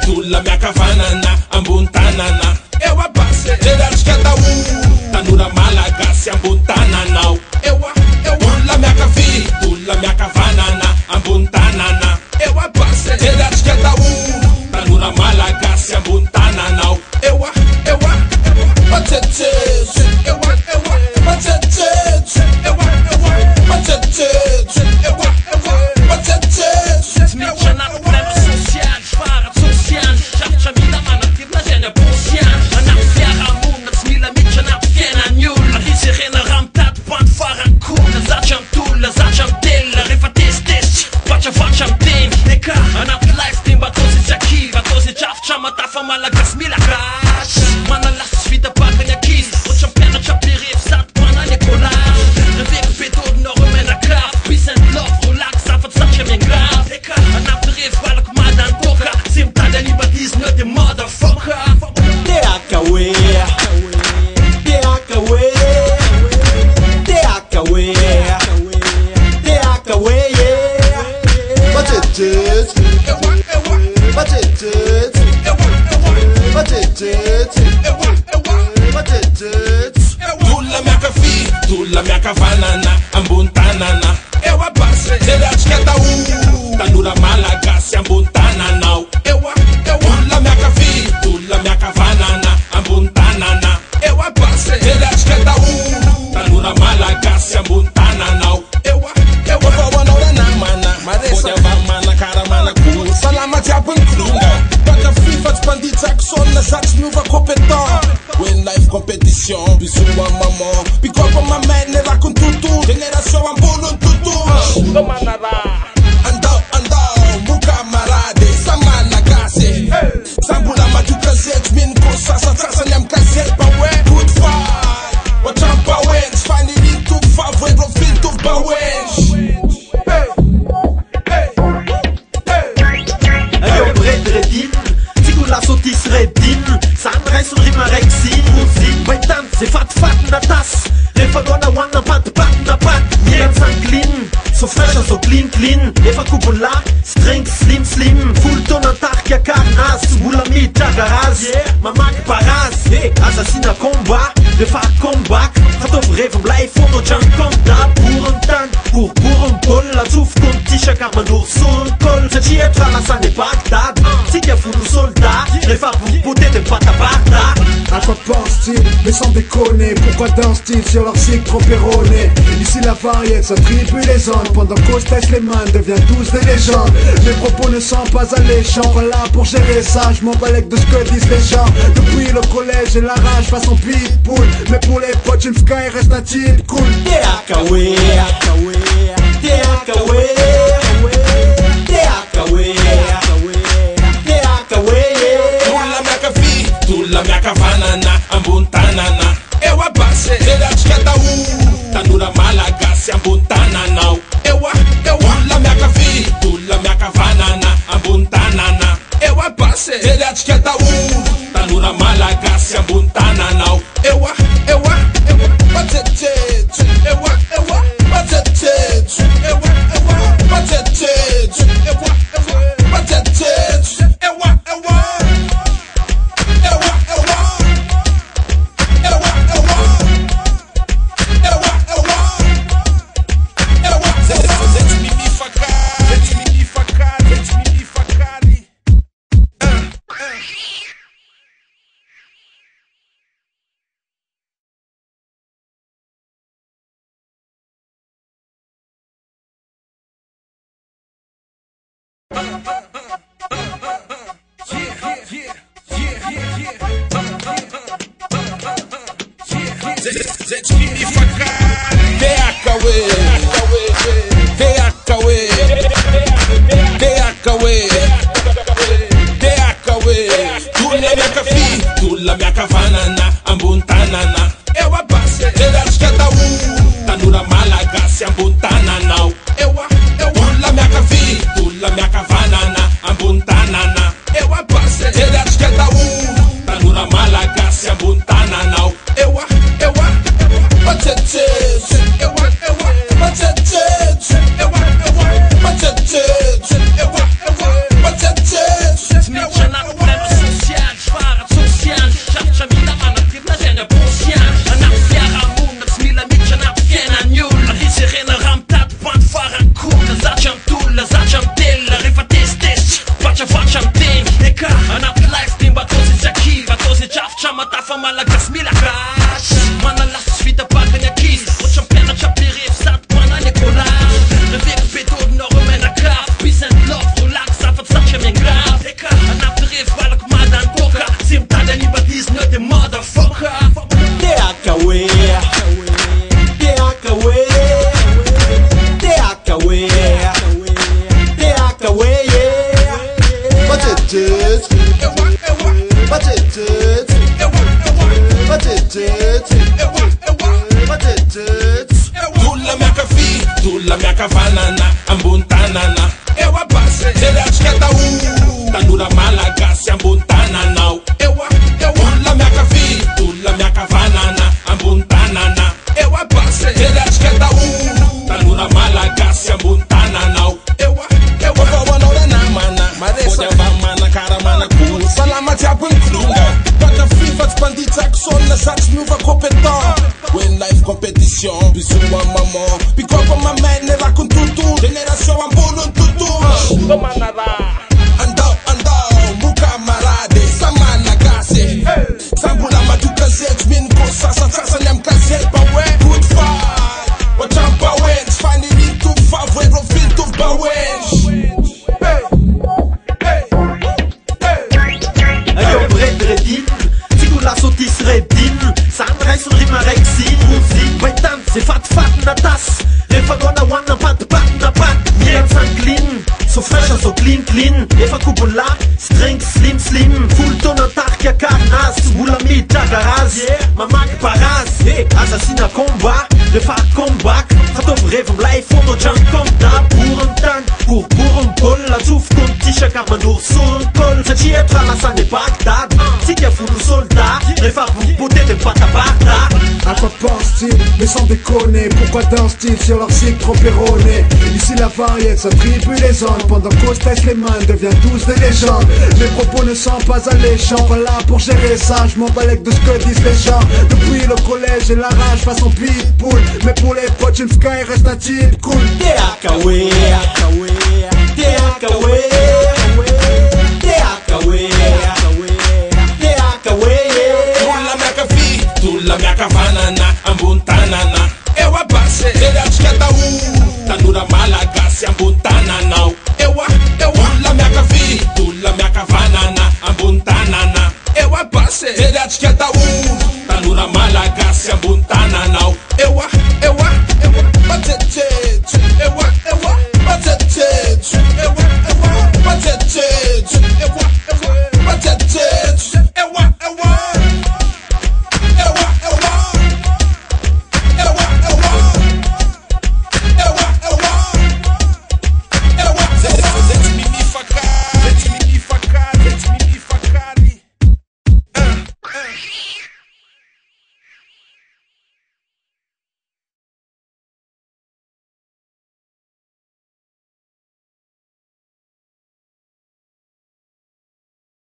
Tulla mia cavanana, ambuntanana. Eu a base, geral cada tanura malaga, se ambuntanana. Tulla mia cavi, tulla mia cavanana, ambuntanana. Eu a base, geral cada tanura malaga, se ambuntanana. Tulla mia cavanana, ambuntanana. Eu a base, geral cada tanura malaga, se ambuntanana. Tulla mia cavi, tulla mia cavanana, ambuntanana. Eu a base, geral cada tanura malaga, se ambuntanana. Eu vou na namana, pode mana cara mana cool. Salama diabo inclunga, toca FIFA de bandidos que só nas artes me va compétent. Win life compétition, bisou à maman. Pick up on my man, ne raconte tout. Génération en boulot tout. Domanara. Andao, mon camarade. Samana gase. Sambula ma du gazette. Min kosa, sa trasa nem gazette. Ba ouais, good fight. Watch out, ba wench. Find it in tout favre, profil tout ba wench. Ayo bread redim. La sotis redim. Sandra sur rima rexi. Baitan, c'est fat na tas. Refa dona wana pat na pat. Yen san clean. So fresh and so clean. Refa kupula. String slim. Full ton antark ya carnas. Moulami tagaraz. Mamak paraz. Assassina combat. Refa comeback. Gaat over even blijven. Foto Jan Conda. Boerentan. Boerenpol. La souf kon tisha karmanour son kol. Zet je het la san de Bagdad. Si t'y a fou soldat. Refa pour poter de pata barda. À quoi pense-t-il? Mais sans déconner, pourquoi danse-t-il sur leur cycle trop erroné? Ici la variette s'attribue les ondes, pendant qu'Hostess les mains devient tous des légendes. Mes propos ne sont pas alléchants, pas là pour gérer ça, je m'en balèque de ce que disent les gens. Depuis le collège j'ai la rage façon pitbull, mais pour les potes une sky reste un type cool. Tulla mia cavanana, ambuntanana. Eu a base, geral cada tanura malaga, se ambuntanana. Tulla mia cavi, tulla mia cavanana, ambuntanana. Eu a base, geral cada tanura malaga, se ambuntanana. Eu a Tulla mia caffè, tulla mia cavanana, ambuntanana. Eu a base, ele acha tanura malaga, se ambuntanana. Tulla mia caffè, tulla mia cavanana, ambuntanana. Eu a base, ele acha tanura malaga, se ambuntanana. Eu vou a na mana, podia mana, cara mana cool. Salama diabo incluga, bota FIFA de bandita que só na sax nova competão. When life competition, bisu a maman. Pick up on my man, never con tutu. Génération en bolo tutu. Domanara. Andao, muka marade. Samana gase. Sambula matuka zet, min ko sasa nyam kaset pa we. Good fight. What champa wins, find it into favor, profil to bawen. Ayo bread redim, sigur la sotis redim. Sandra sur rima rexin, vai tanze fat na tas. Refagona wana pat na pat. Mien sanglin, so fresh and so clean. Efa kubola, strength slim. Full ton antarkia carnas, bula mi tagaraz. Mamak paraz, assassina combat. Le fat comeback, gaat overleven blijf voor no junk komt daar. Boerentuin, boerenpol. La zoef komt tisha karmanour zo'n kol. Zet je tra la san de Bagdad. Zit je voel soldat, refa pour poter de pata barda. À quoi pense-t-il? Mais sans déconner, pourquoi danse-t-il sur leur cycle trop erroné? Ici la variette s'attribue les ondes, pendant qu'Hostess les mains devient tous des légendes. Mes propos ne sont pas alléchants, pas là pour gérer ça, je m'en balèque de ce que disent les gens. Depuis le collège j'ai la rage façon pitbull, mais pour les potes une sky reste un type cool. Akawe.